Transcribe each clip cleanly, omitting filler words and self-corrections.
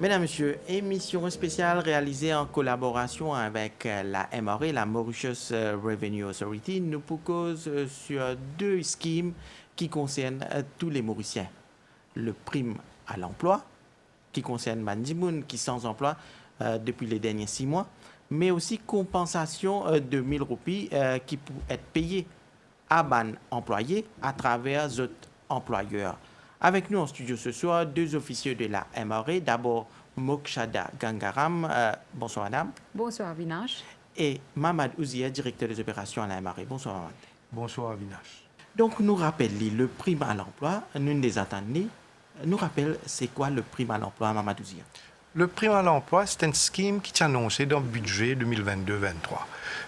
Mesdames, Messieurs, émission spéciale réalisée en collaboration avec la MRA, la Mauritius Revenue Authority, nous propose sur deux schemes qui concernent tous les Mauriciens. Le prime à l'emploi, qui concerne Bandimoun, qui est sans emploi depuis les derniers 6 mois, mais aussi compensation de 1000 roupies qui peut être payée à ban employés à travers d'autres employeurs. Avec nous en studio ce soir, deux officiers de la MRA. D'abord, Mokshada Gangaram. Bonsoir, madame. Bonsoir, Avinash. Et Mamad Ouzia, directeur des opérations à la MRA. Bonsoir, Mamad. Bonsoir, Avinash. Donc, nous rappelle le prime à l'emploi, nous les attendons. Nous rappelle, c'est quoi le prime à l'emploi, Mamad Ouzia? Le prime à l'emploi, c'est un scheme qui est annoncé dans le budget 2022-2023.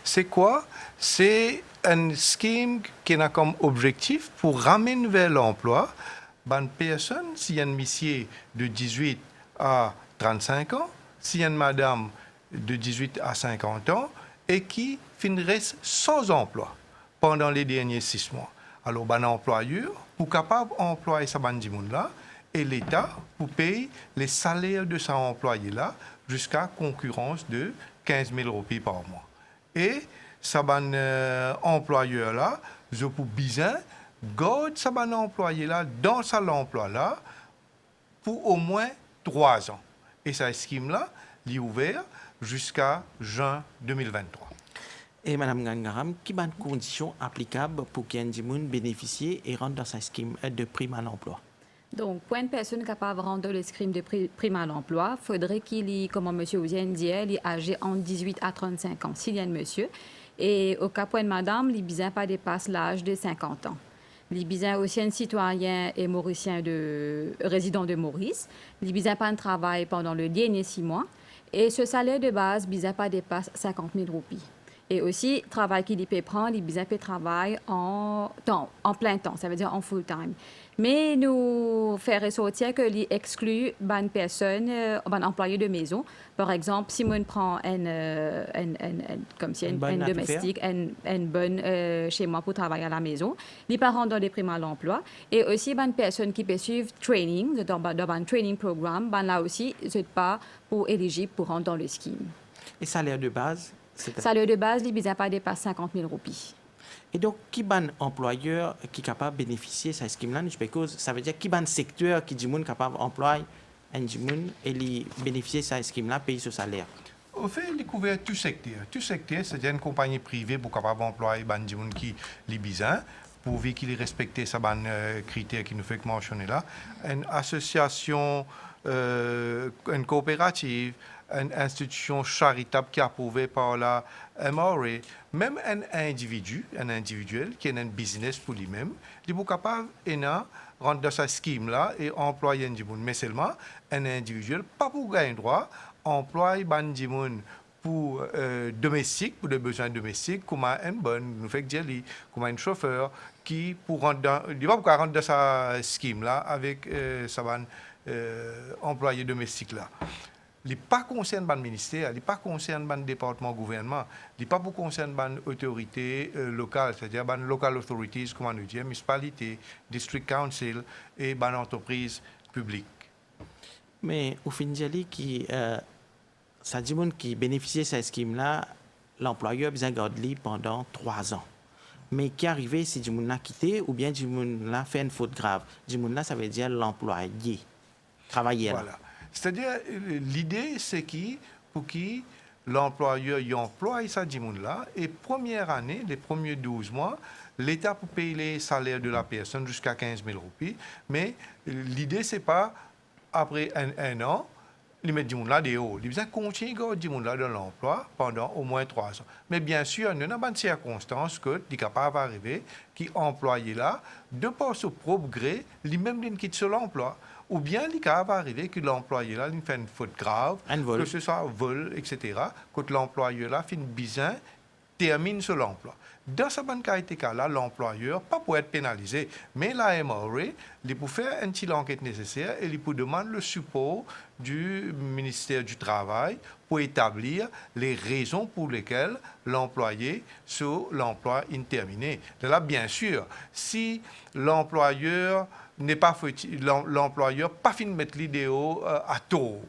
C'est quoi? C'est un scheme qui a comme objectif pour ramener vers l'emploi une personne, s'il y a une monsieur de 18 à 35 ans, s'il y a une madame de 18 à 50 ans, et qui finirait sans emploi pendant les derniers 6 mois. Alors, un employeur, pour capable d'employer ce bandit-là, et l'État pour payer les salaires de cet employé-là jusqu'à concurrence de 15 000 roupies par mois. Et ce employeur-là, je peux bien garder ce employé-là dans cet emploi-là pour au moins 3 ans. Et ce scheme-là, il est ouvert jusqu'à juin 2023. Et Mme Gangaram, quelles sont les conditions applicables pour qu'un Dimoun bénéficie et rentre dans ce scheme de prime à l'emploi? Donc, pour une personne capable de rendre le scheme de prime à l'emploi, il faudrait qu'il y, comme M. Ouzien dit, il est âgé entre 18 à 35 ans, s'il y a un monsieur. Et au cas pour une madame, il ne pas dépasse l'âge de 50 ans. Il besoin aussi un citoyen et mauricien résident de Maurice. Il besoin pas de travail pendant le dernier 6 mois. Et ce salaire de base, il pas dépasse 50 000 roupies. Et aussi, le travail qu'il peut prendre, il besoin de travail en plein temps, ça veut dire en full time. Mais nous faire ressortir que l'exclut une personne, un employé de maison. Par exemple, si on prend comme si une domestique, une bonne chez moi pour travailler à la maison, les parents donnent des primes à l'emploi. Et aussi, une personne qui peut suivre training, dans un training programme, là aussi, c'est pas pour éligible pour rentrer dans le scheme. Et salaire de base? Salaire de base, il ne pas dépasser 50 000 roupies. Et donc, qui est un employeur qui est capable de bénéficier de ce scheme-là? Ça veut dire qui est un secteur qui est capable d'employer un Djimoun et bénéficier de ce scheme-là, payer ce salaire? Au fait, il couvert tout secteur. Tout secteur, c'est-à-dire une compagnie privée pour capable d'employer un Djimoun qui est bizarre, pourvu qu'il respecte ces critères qui nous fait mentionner là. Une association, une coopérative, une institution charitable qui est approuvée par la MRA, même un individuel qui a un business pour lui-même, il est capable de rentrer dans ce scheme-là et employer un Djimoun. Mais seulement un individuel, pas pour gagner droit, employer un Djimoun pour domestique, pour des besoins domestiques, comme un bonne, nous fait dire, comme un chauffeur qui pour rentrer dans, il va pouvoir rentrer dans ce scheme-là avec sa employé domestique là. Il n'est pas concerné par le ministère, il n'est pas concerné par le département gouvernement, il n'est pas concerné par l'autorité locale, c'est-à-dire par les local authorities, comme on dit, municipalité, district council et par l'entreprise publique. Mais au fin qui ça dit qui bénéficie de cette scheme-là, l'employeur a besoin de garder pendant 3 ans. Mais qui arrive si Djimoun l'a quitté ou bien Djimoun l'a fait une faute grave? Djimoun là, ça veut dire l'employé, travailler là. Voilà. C'est-à-dire, l'idée, c'est pour qui l'employeur y emploie ça là et première année, les premiers 12 mois, l'État peut payer les salaires de la personne jusqu'à 15 000 roupies. Mais l'idée, c'est pas après un an, ils mettent du monde là des hauts. Ils continuent à garder du monde là dans l'emploi pendant au moins 3 ans. Mais bien sûr, il y a une circonstance que est capable d'arriver qui employé là, de par son propre gré, lui-même quitte sur l'emploi. Ou bien il est capable d'arriver que l'employé là, il fait une faute grave, que ce soit un vol, etc., que l'employeur là, fait une bizarre, termine sur l'emploi. Dans ce cas-là, l'employeur, pas pour être pénalisé, mais la MRA, il peut faire une petite enquête nécessaire et il peut demander le support du ministère du Travail pour établir les raisons pour lesquelles l'employé sur l'emploi interminé. Là, bien sûr, si l'employeur n'est pas l'employeur pas fin de mettre l'idéal à tort.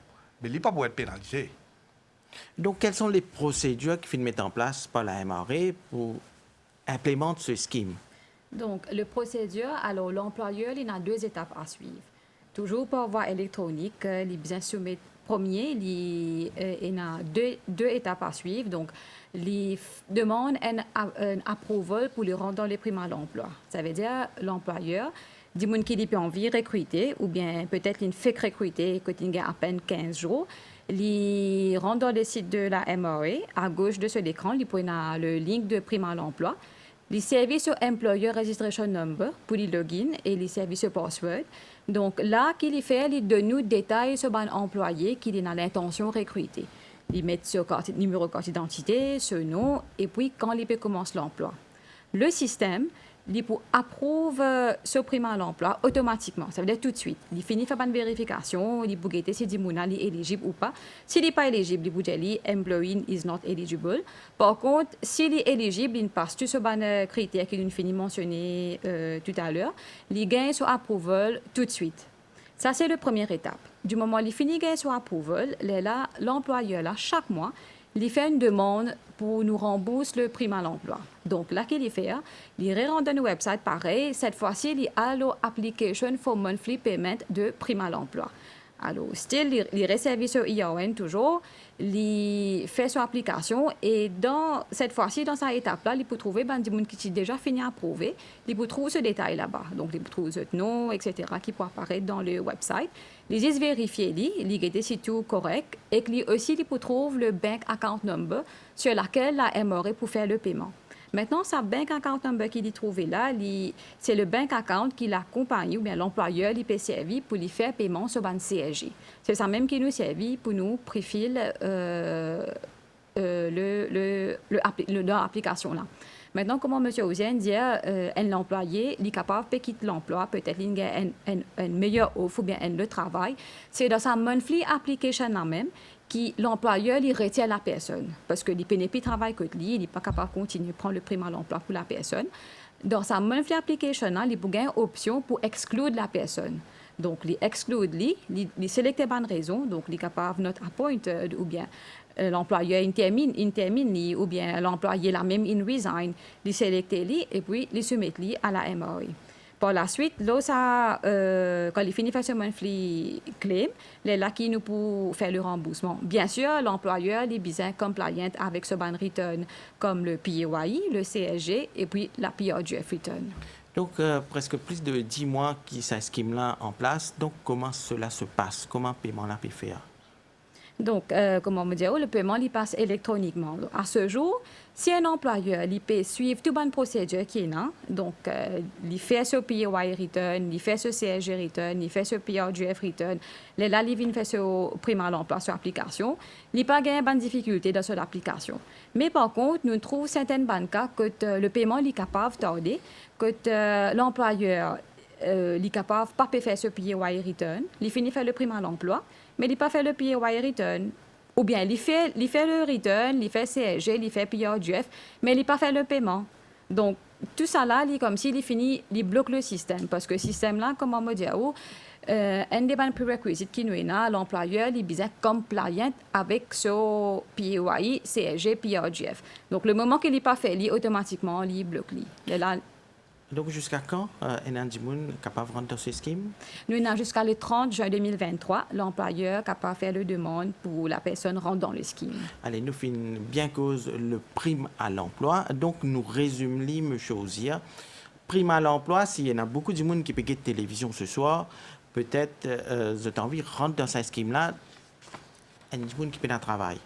mais il n'est pas pour être pénalisé. Donc, quelles sont les procédures qui finissent mettre en place par la MRA pour implémenter ce scheme? Donc, le procédure, alors l'employeur, il a 2 étapes à suivre. Toujours par voie électronique, les besoins soumettre premier, il a deux étapes à suivre. Donc, il demande un approval pour le rendre dans les primes à l'emploi. Ça veut dire l'employeur dit qu'il a envie de recruter, ou bien peut-être il fait recruter, quand il a à peine 15 jours. Il rentre dans le site de la MRA. À gauche de cet écran, il peut avoir le link de prime à l'emploi. Les services sur Employer Registration Number pour les login et les services sur password. Donc là, qu'il fait, il donne nous détails sur un employé qui a l'intention de recruter. Il met ce numéro de carte d'identité, ce nom, et puis quand il peut commencer l'emploi. Le système, il peut approuver ce prime à l'emploi automatiquement. Ça veut dire tout de suite. Il finit par une vérification, il peut guetter si il est éligible ou pas. S'il n'est pas éligible, il peut dire employee is not eligible. Par contre, s'il est éligible, il passe tous ces critères qu'il finit de mentionner tout à l'heure. Il gagne son approval tout de suite. Ça, c'est la première étape. Du moment où il finit de gagner son approval, l'employeur, chaque mois, il fait une demande pour nous rembourser le prime à l'emploi. Donc, là, qu'il fait, il rentre dans le website pareil. Cette fois-ci, il a l'application for monthly payment de prime à l'emploi. Alors, still, il réserve sur ION toujours, il fait son application et cette fois-ci, dans cette étape-là, il peut trouver des gens qui ont déjà fini à approuver. Il peut trouver ce détail là-bas. Donc, il peut trouver ce nom, etc., qui peut apparaître dans le website. Il juste vérifier, il est si tout correct et aussi, il peut trouver le bank account number sur lequel la MRA peut faire le paiement. Maintenant, sa bank account number qu'il a trouvé là, c'est le bank account qui l'accompagne ou bien l'employeur qui peut servir pour lui faire paiement sur un CSG. C'est ça même qui nous servit pour nous préfiler l'application là. Maintenant, comme M. Ozien dit, un employé, il est capable de quitter l'emploi, peut-être qu'il a un meilleur offre ou bien le travail. C'est dans sa monthly application là même l'employeur il retient la personne parce que il ne peut pas travailler que lui, il n'est pas capable de continuer à prendre le prime à l'emploi pour la personne. Dans sa monthly application, il peut avoir une option pour exclure la personne. Donc, il exclut lui, il sélecte une bonne raison, donc il est capable de not appointed ou bien l'employeur intermine ou bien l'employé la même in resign, il sélecte lui et puis il soumet lui à la MRA. Par la suite, là, quand il finit de faire ce monthly claim, c'est là qu'il nous peut faire le remboursement. Bien sûr, l'employeur est bien compliant avec ce ban return comme le PAYE, le CSG et puis la PRGF return. Donc, presque plus de 10 mois qui ce scheme-là en place. Donc, comment cela se passe? Comment le paiement là peut faire? Donc, comment me dire, le paiement il passe électroniquement. À ce jour, si un employeur il peut suivre toute bonne procédure qui est là, donc il fait ce PAY return, il fait ce CSG return, il fait ce PRGF return, là il vient faire ce prime à l'emploi sur l'application, il n'a pas de bonne difficulté dans cette application. Mais par contre, nous trouvons certaines banques que le paiement est capable de tarder, que l'employeur est capable de ne pas faire ce PAY return, il finit faire le prime à l'emploi, mais il n'a pas fait le PAY return. Ou bien, il fait le return, il fait CSG, il fait PRGF, mais il n'a pas fait le paiement. Donc, tout ça là, comme s'il finit, il bloque le système. Parce que le système là, comme on me dit, un des prérequisites qui nous est là, l'employeur, il est bien compliant avec ce PAY, CSG, PRGF. Donc, le moment qu'il n'est pas fait, automatiquement, il bloque. Donc, jusqu'à quand Enandimoun est capable de rentrer dans ce scheme? Nous avons jusqu'à le 30 juin 2023, l'employeur est capable de faire la demande pour la personne rentre dans le scheme. Allez, nous finissons bien cause le prime à l'emploi. Donc, nous résumons M. Ozia. Prime à l'emploi, s'il y en a beaucoup de monde qui peut regarder télévision ce soir, peut-être vous avez envie de rentrer dans ce scheme-là, il y a des gens qui peuvent travail.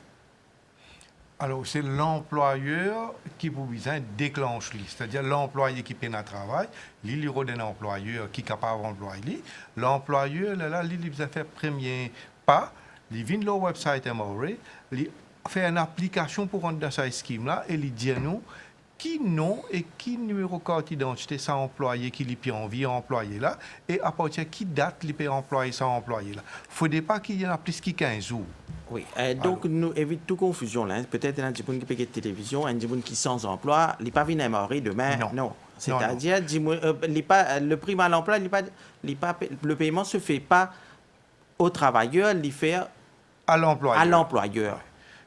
Alors, c'est l'employeur qui pour besoin déclenche lui. C'est-à-dire l'employé qui peine à travail, il y a un employeur qui est capable d'employer. L'employeur, là, il a fait premier pas, il vient le website MRA, il fait une application pour rentrer dans ce scheme-là et il dit à nous qui nom et qui numéro de carte d'identité ça employé qui lui peut envie employé là et à partir de qui date il peut employer ça employé là. Il ne faudrait pas qu'il y en a plus que 15 jours. Oui, donc nous évitons toute confusion là. Peut-être il y a des gens qui payent la télévision, il y a des gens qui sont sans emploi, il n'est pas venu à mourir demain. Non. C'est-à-dire, le prime à l'emploi, le paiement ne se fait pas au travailleur, il fait À à l'employeur. l'employeur.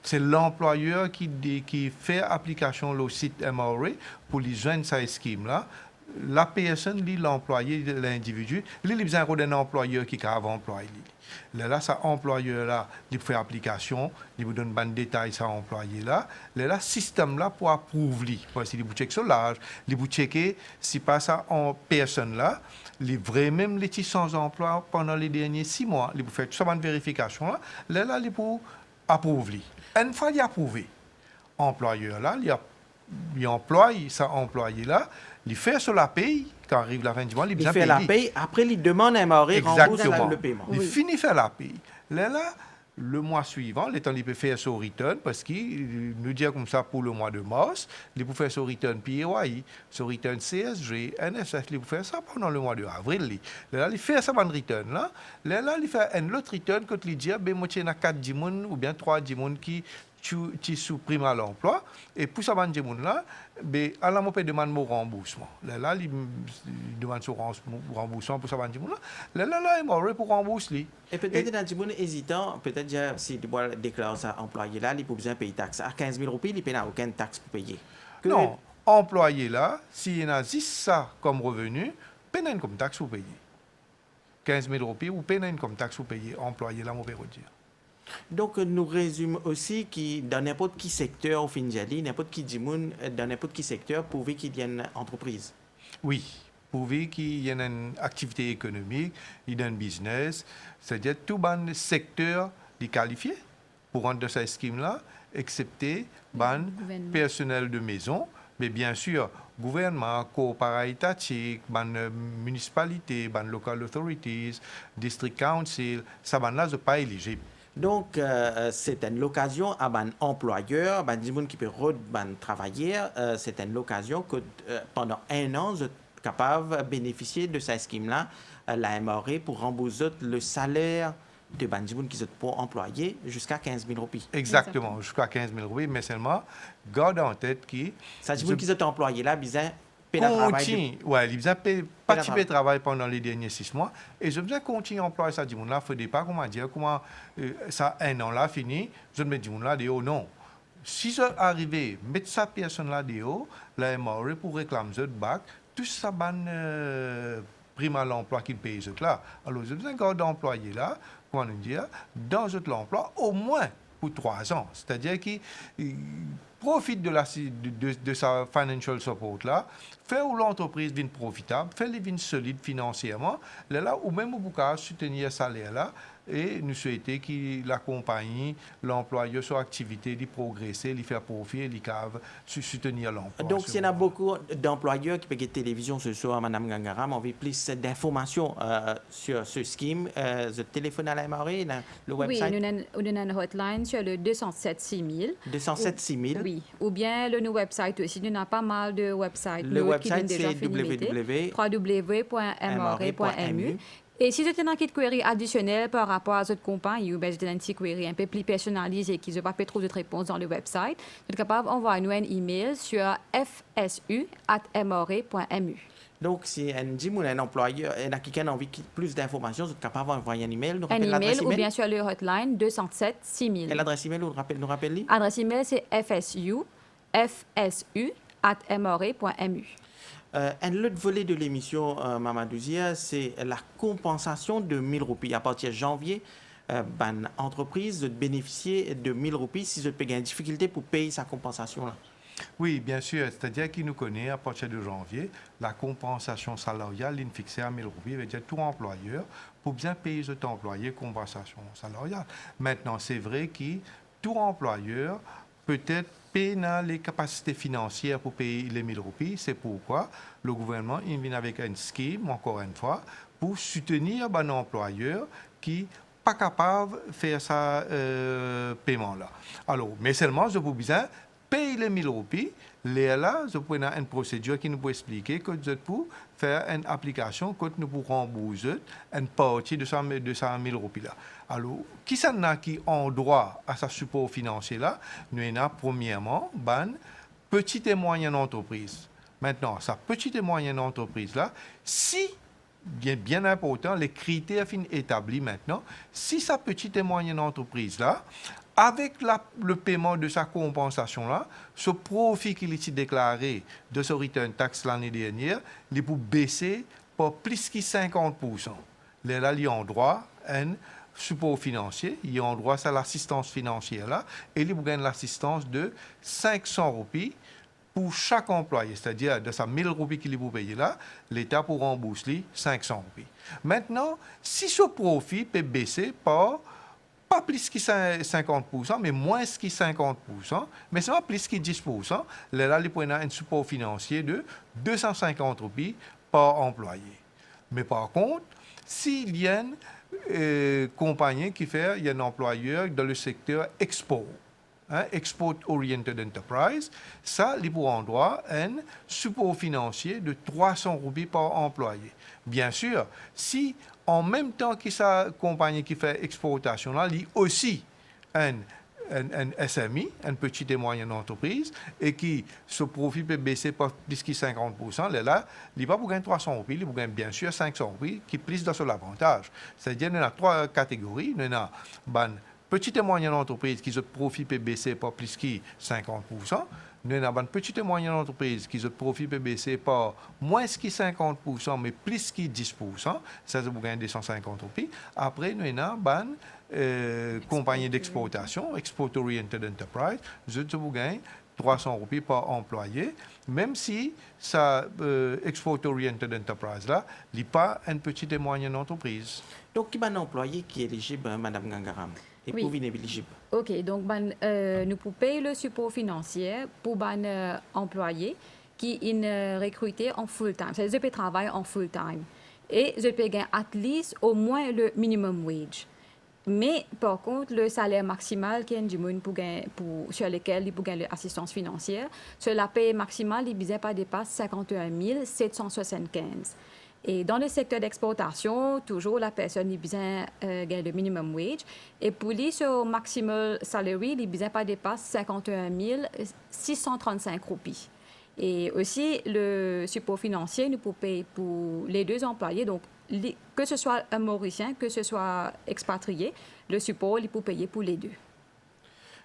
C'est l'employeur qui fait application au site MRA pour les joindre cette scheme-là. La personne, l'employé, l'individu, il a besoin d'un employeur qui a employé. Là, ça employeur-là, il fait application, il vous donne un détail ça employé-là. Là, système-là pour approuver. Parce qu'il vous checker sur l'âge, il vous checker si pas ça en personne-là, il vrai même les sans emploi pendant les derniers 6 mois, il vous fait toute cette vérification-là. Là, il pour approuver. Une fois il a approuvé, employeur là, il emploie ça employé-là, il fait sur la paye, quand arrive la fin du mois, il Il fait la paye, après il demande à MRA, rembourse exactement. le paiement. Il finit faire la paye. Là, le mois suivant, le temps il peut faire son return, parce qu'il nous dit comme ça pour le mois de mars, il peut faire son return PAYE, son return CSG, NSF, il peut faire ça pendant le mois de avril. Là, il fait ça, return là. Là, il fait un autre return quand il dit, ben, moi, il y a 4 dimoun ou bien 3 dimoun qui suppriment à l'emploi. Et pour ça, là, à la mopé demande mon remboursement. Là, il demande son remboursement pour ça, là, il m'a pour rembourser. Et peut-être dans le monde hésitant, peut-être déjà, si tu dois déclarer ça employé là, il peut besoin payer taxe. À 15 000 roupies, il n'a aucune taxe pour payer. Non, employé là, s'il y en a 10 ça comme revenu, paye une comme taxe pour payer. 15 000 roupies ou paye une comme taxe pour payer. Employé là, on peut dire. Donc, nous résumons aussi que dans n'importe quel secteur, au Finjali, n'importe qui dit dans n'importe quel secteur, pourvu qu'il y ait une entreprise. Oui, pourvu qu'il y ait une activité économique, il y ait un business, c'est-à-dire tout le secteur est qualifié pour rentrer dans cette scheme-là, excepté le personnel de maison, mais bien sûr, gouvernement, coopérative étatique, municipalité, local authorities, district council, ça là, n'est pas éligible. Donc, c'est une occasion à un employeur, des gens qui peuvent travailler, c'est une occasion que pendant 1 an, vous êtes capable de bénéficier de cette scheme-là, la MRA, pour rembourser le salaire de gens qui sont pour employer jusqu'à 15 000 roupies. Exactement, jusqu'à 15 000 roupies, mais seulement, garde en tête qui... Ça dit qui sont employés là, ils continue, ouais, ils ont participé au travail pendant les derniers 6 mois et je besoin continuer à employer ça. Il ne faut pas comment dire, comment ça 1 an là fini, je me dis là, non. Si je arrive, mettre sa personne là dehors, la MRA pour réclamer le bac, tout ça prime à l'emploi qu'il paye là. Alors, je besoin garder employé là, comment dire, dans l'emploi au moins pour 3 ans. C'est-à-dire qu'il profite de sa financial support là, faire où l'entreprise vienne profitable, faire les vignes solides financièrement, là ou même au boucage soutenir ce salaire là et nous souhaiter que la compagnie, l'employeur sur activité, de progresser, de faire profit, de soutenir l'emploi. Donc, s'il y a beaucoup d'employeurs qui peuvent télévision ce soir, Mme Gangara, on veut plus d'informations sur ce scheme. Je téléphone à la MRA, le website. Oui, nous avons une hotline sur le 207 6000. 207 6000. Oui, ou bien le nouveau website aussi. Nous avons pas mal de websites. Le website, c'est www.mra.mu. Et si vous avez une petite query additionnelle par rapport à cette compagnie, ou bien vous avez une petite query un peu plus personnalisée qui n'a pas fait trop de réponses dans le website, vous êtes capable d'envoyer nous un email sur fsu@mra.mu. Donc, si un employeur, il y a quelqu'un qui a envie de plus d'informations, vous êtes capable d'envoyer un email. Un email ou bien sur le hotline 207 6000. Et l'adresse email, nous rappelle L'adresse email, c'est fsu@mra.mu. Un autre volet de l'émission, Mamadou Zia, c'est la compensation de 1 000 roupies. À partir de janvier, une entreprise de bénéficier de 1 000 roupies si vous avez une difficulté pour payer sa compensation-là. Oui, bien sûr. C'est-à-dire qu'il nous connaît à partir de janvier, la compensation salariale est fixée à 1 000 roupies. C'est-à-dire tout employeur, pour bien payer cet employé, compensation salariale. Maintenant, c'est vrai que tout employeur peut-être paye les capacités financières pour payer les 1 000 roupies. C'est pourquoi le gouvernement il vient avec un scheme, encore une fois, pour soutenir un employeur qui pas capable de faire ce paiement-là. Alors, mais seulement, je vous dis, paye les 1 000 roupies, là, je peux avoir une procédure qui nous peut expliquer que vous pouvez faire une application que nous pouvons rembourser une partie de 100 000 roupies là. Alors, qui s'en a qui ont droit à ce support financier là? Nous avons premièrement petite et moyenne entreprise. Maintenant, sa petite et moyenne entreprise là, si bien important, les critères sont établis maintenant. Si sa petite et moyenne entreprise-là, avec le paiement de sa compensation-là, ce profit qu'il a déclaré de ce return tax l'année dernière, il peut baisser par plus que 50%. Là, il y a un droit à un support financier, il y a un droit à l'assistance financière là, et il gagne l'assistance de 500 roupies pour chaque employé, c'est-à-dire de sa 1000 roupies qu'il peut payer là, l'État pour rembourser 500 roupies. Maintenant, si ce profit peut baisser par pas plus que 50%, mais moins que 50%, mais c'est pas plus que 10%, là, il peut avoir un support financier de 250 roupies par employé. Mais par contre, s'il y a une compagnie qui fait, il y a un employeur dans le secteur export, Export Oriented Enterprise, ça, il pourra droit à un support financier de 300 roupies par employé. Bien sûr, si en même temps que sa compagnie qui fait exportation, là, il y a aussi un SMI, une petite et moyenne entreprise, et qui ce profit peut baisser par plus que 50%, là, il va pour gagner 300 roupies, il va gagner bien sûr 500 roupies, qui plus dans l'avantage. C'est-à-dire qu'il y a trois catégories. Il y a petite et moyenne entreprise qui ont profit peut baisser par plus que 50%. Nous avons une petite et moyenne entreprise qui ont profit peut baisser par moins que 50%, mais plus que 10%. Ça, vous gagnez 250 roupies. Après, nous avons une compagnie d'exportation, Export Oriented Enterprise, vous gagnez 300 roupies par employé, même si ça Export Oriented Enterprise là, n'est pas une petite et moyenne entreprise. Donc, qui est un employé qui est éligible, Mme Gangaram? Et Oui. pour venir éligible. OK, donc nous pouvons payer le support financier pour les employés qui sont recrutés en full-time. C'est-à-dire qu'ils travaillent en full-time. Et ils peuvent gagner at least au moins le minimum wage. Mais par contre, le salaire maximal qui est du monde sur lequel ils peuvent gagner l'assistance financière, la paie maximale, il ne pas dépasse 51 775. Et dans le secteur d'exportation, toujours la personne a besoin gagne le minimum wage. Et pour lui, ce maximal salary, il ne pas dépasse 51 635 roupies. Et aussi, le support financier, nous pouvons payer pour les deux employés. Donc, que ce soit un Mauricien, que ce soit expatrié, le support, il peut payer pour les deux.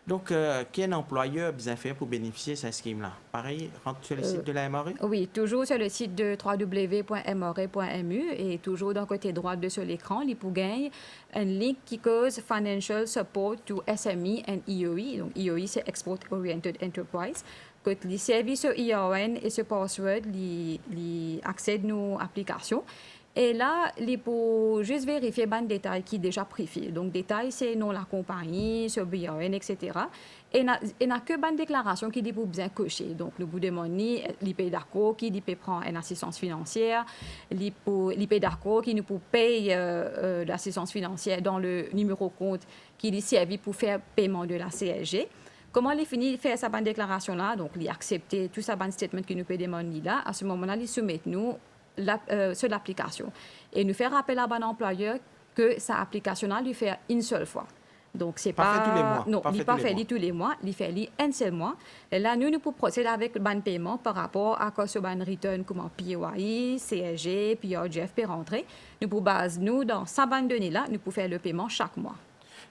Donc, quel employeur bien fait pour bénéficier de cette scheme-là? Pareil, rentre sur le site de la MRE? Oui, toujours sur le site de www.mre.mu et toujours dans le côté droit de sur l'écran, il peut gagner un link qui cause Financial Support to SME and EOE. Donc, EOE, c'est Export Oriented Enterprise. Quand les services ION et ce password, ils accèdent à nos applications. Et là, il faut juste vérifier les détails qui sont déjà préfets. Donc, détails, c'est non la compagnie, ce BIN, etc. Et il n'y a que les déclarations qui sont bien cocher. Donc, nous vous demandons, l'IP d'accord, qui peut prendre une assistance financière, l'IP d'accord, qui nous peut payer l'assistance financière dans le numéro compte qui est servi pour faire paiement de la CSG. Comment il finit de faire sa bonne déclaration-là? Donc, il accepte tout sa bonne statement qui nous peut demander là. À ce moment-là, il soumet nous sur l'application. Et nous faire rappel à un employeur que sa application-là lui fait une seule fois. Donc, c'est pas... fait tous les mois. Non, il n'est pas fait tous les mois, il fait un seul mois. Et là, nous pouvons procéder avec le bon paiement par rapport à quoi ce bon return comme PAYE, CSG, PRGF peut rentrer. Nous pouvons baser nous dans sa bonne donnée-là, nous pouvons faire le paiement chaque mois.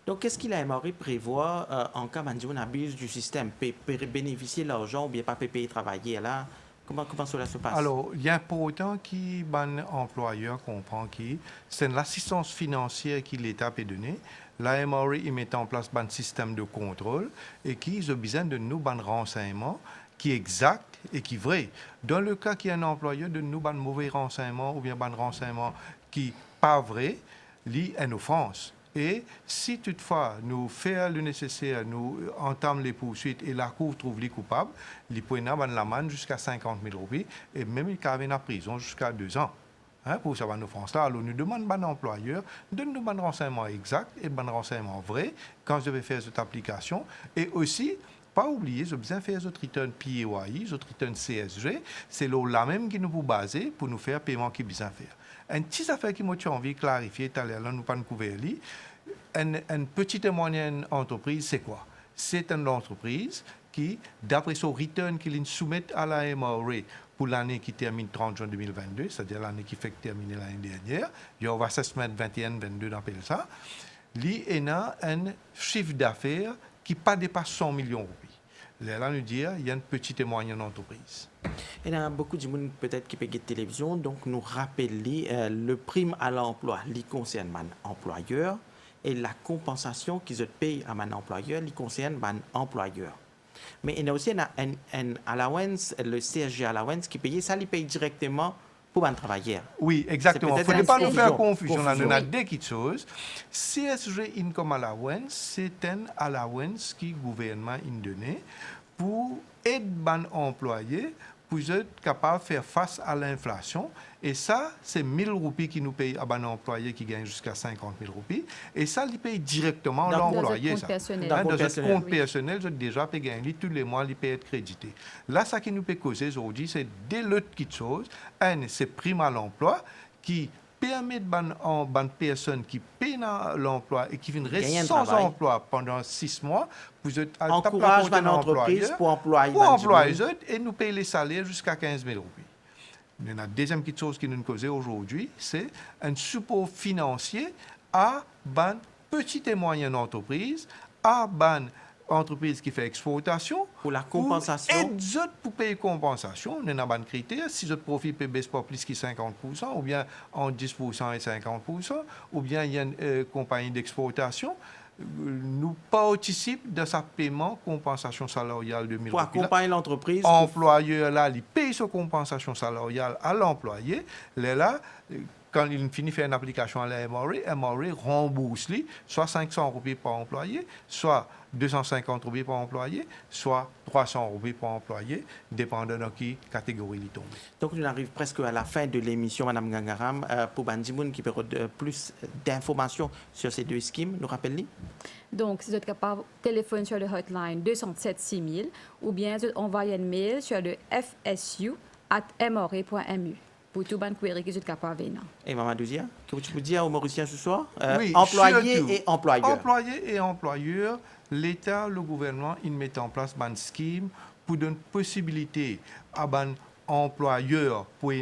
Donc, qu'est-ce qu'il a aimé prévoir en cas où abuse du système? Peut bénéficier de l'argent ou bien pas payer travailler là? Comment cela se passe? Alors, il est important que l'employeur comprend que c'est l'assistance financière que l'État peut donner. La MRE met en place un système de contrôle et qu'ils ont besoin de nous un renseignement qui est exact et qui est vrai. Dans le cas qu'il y a un employeur de nous un mauvais renseignement ou bien un renseignement qui n'est pas vrai, il y a une offense. Et si toutefois nous faisons le nécessaire, nous entamons les poursuites et la Cour trouve les coupables, il peut y avoir l'amende jusqu'à 50 000 roupies et même il peut y avoir en prison jusqu'à 2 ans. Pour savoir nos offenses-là, alors nous demandons à l'employeur de nous donner un renseignement exact et un renseignement vrai quand je vais faire cette application. Et aussi, pas oublier, je besoin faire votre return PAYE, votre return CSG, c'est là même qui nous peut baser pour nous faire paiement qui besoin faire. Une petite affaire qui m'a envie de clarifier, tout à l'heure, nous pas couvert. Une petite et moyenne entreprise, c'est quoi? C'est une entreprise qui, d'après son return qu'il soumet à la MRE pour l'année qui termine 30 juin 2022, c'est-à-dire l'année qui fait terminer l'année dernière. Il va se mettre 21-22 dans ça. Il a un chiffre d'affaires qui ne pas dépasse 100 millions de roupies. Là, nous dire, il y a une petite et moyenne entreprise. Il y a beaucoup de monde peut-être qui peut la télévision, donc nous rappelons le prime à l'emploi, qui concerne l'employeur, et la compensation qu'ils payent à mon employeur, qui concerne l'employeur. Mais il y a aussi un allowance, le CSG allowance, qui paye, ça, il paye directement pour un travailleur. Oui, exactement. Il ne faudrait pas nous faire confusion. Là, nous avons Oui. deux choses. CSG Income Allowance, c'est un allowance qui le gouvernement a donné pour aider les employés pour être capable de faire face à l'inflation. Et ça, c'est 1 000 roupies qui nous payent à un employé qui gagne jusqu'à 50 000 roupies. Et ça, il paye directement l'employé. Dans un compte personnel. Dans un personnel, compte oui. personnel, je déjà paye gagner tous les mois, il paye être crédité. Là, ça qui nous peut causer aujourd'hui, c'est deux autres petites choses. Un, c'est prime à l'emploi qui permet aux personnes qui payent l'emploi et qui viennent rester sans travail. emploi pendant 6 mois, vous êtes à Encourage une entreprise pour employer. et nous payer les salaires jusqu'à 15 000 roupies. La deuxième petite chose qui nous cause aujourd'hui, c'est un support financier à une petite et moyenne entreprise, à une entreprise qui fait exportation. Pour la compensation. Et d'autres pour payer compensation. On a un critère. Si votre profit peut baisser pas plus que 50%, ou bien en 10% et 50%, ou bien il y a une compagnie d'exportation, nous participons de sa paiement compensation salariale de 1 000 Pour roupies. accompagner l'entreprise. Employeur, là, il paye sa compensation salariale à l'employé. Là, quand il finit de faire une application à la MRA rembourse lui, soit 500 roupies par employé, soit 250 roupies par employé, soit 300 roupies par employé, dépendant de qui catégorie il tombe. Donc, nous arrivons presque à la fin de l'émission, Mme Gangaram. Pour Bandimoun qui peut avoir plus d'informations sur ces deux schemes, nous rappelez-les? Donc, si vous êtes capable, téléphone sur le hotline 207 6000 ou bien envoyez un mail sur le fsu@mra.mu pour tout le query que vous êtes capable de. Et Maman Douzia, que tu peux dire aux Mauriciens ce soir? Oui, Employés surtout. et employeurs. Employés et employeurs, l'État, le gouvernement, ils mettent en place un scheme pour donner possibilité à un employeur pour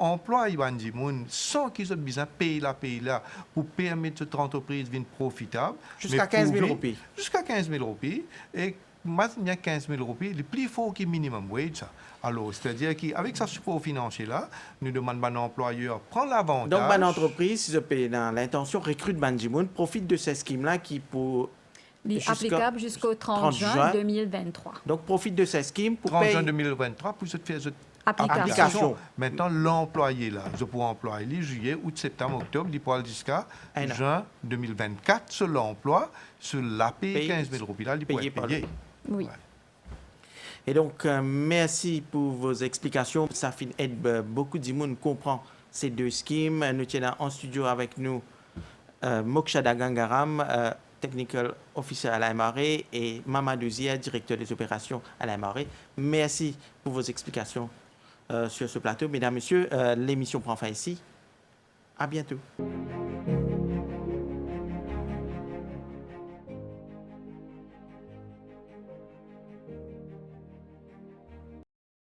employer des gens sans qu'ils aient besoin de payer là pour permettre cette entreprise de profitable. Jusqu'à 15 000 roupies. Jusqu'à 15 000 roupies. Et maintenant, 15 000 roupies, le plus fort que minimum wage. Alors, c'est-à-dire qu'avec ce support financier-là, nous demandons à l'employeur de prendre l'avantage. Donc, une entreprise, si je paye dans l'intention, recrute Bandimoun, profite de ces schemes-là qui pour. Il est applicable jusqu'au 30 juin 2023. Donc, profite de ces schemes pour 30 payer. juin 2023 pour faire cette Application. application. Maintenant, l'employé, là, je peux employer les juillet, août, septembre, octobre, il peut aller jusqu'à Un an. juin 2024 sur l'emploi, sur la paye Paye- 15 000 roupies. Là, il peut payé être par payé. Oui. Ouais. Et donc, merci pour vos explications. Ça aide beaucoup de monde comprend ces deux schemes. Nous tenons en studio avec nous Mokshada Gangaram, Technical Officer à la MRA, et Mamadou Zia, directeur des opérations à la MRA. Merci pour vos explications sur ce plateau. Mesdames, Messieurs, l'émission prend fin ici. À bientôt.